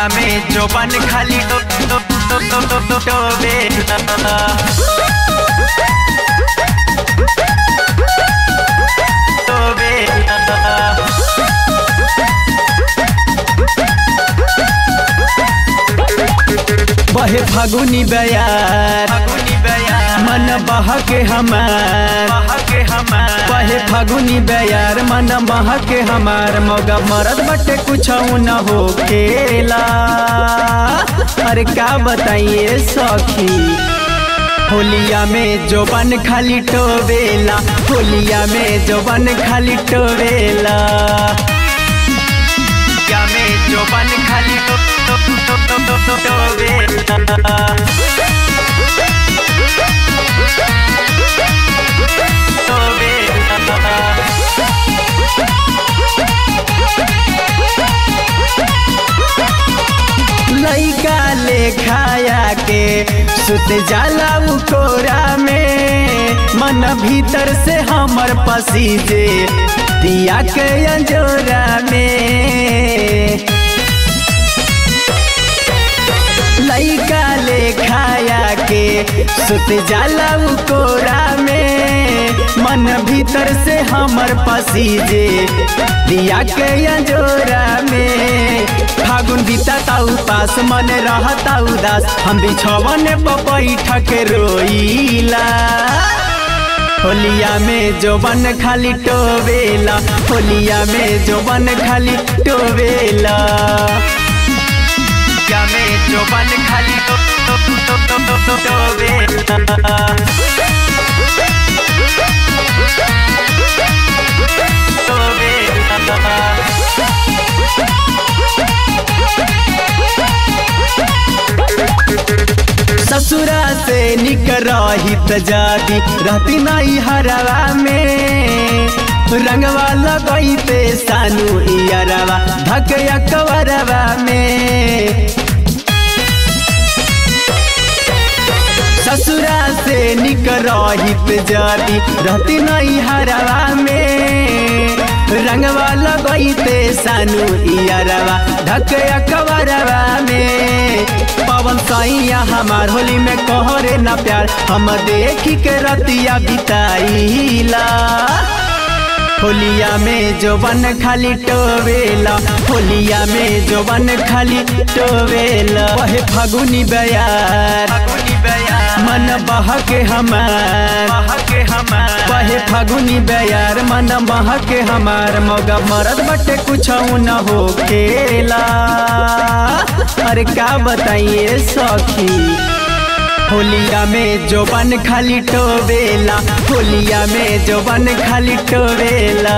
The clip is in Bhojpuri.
होलिया में जोबन खाली टोबेला। बहे फागुनी बयार मन बहके हमार, बहे फागुनी बयार मन बहके हमार। मौगा मरद बटे कुछ न हो खेला। अरे का बताइए सखी, होलिया में जोबन खाली टोबेला, होलिया में जोबन खाली टोबेला। में जोबन खाली टोबेला। लइका ले खाया के सुत जाला कोरा में, मन भीतर से हमर पसीजे दिया के अंजोरा में। लइका ले खाया के सुत जाला कोरा में, मन भीतर से हमर पसीजे दिया के अंजोरा में। फागुन बीता उपास मन रहता उदास, हम बिछवन पर बैठ के रोईला। होलिया में जोबन खाली टोबेला, होलिया में जोबन खाली टोबेला। में जोबन खाली टोबेला। ससुरा से निक रही जाती रहती नहीं हरवा में, रंगवा लगैते सानू इयरवा धकया कवरवा में। ससुरा से निक रही जाती रहती नहीं हरवा में, रंगवा लगैते सानू इयरवा धकया कवरवा में। पवन सैया हमार होली में कहरे न प्यार, हम देखी के रतिया बिताईला। होलिया में जोबन खाली टोबेला, होलिया में जोबन खाली टोबेला। वहे फागुनी बयार मन बहके हमार, वहे फागुनी बयार मन बहके हमार। मौगा मरद बटे कुछ न हो खेला। अरे का बताइए सखी, होलिया में जोबन खाली टोबेला, होलिया में जोबन खाली टोबेला।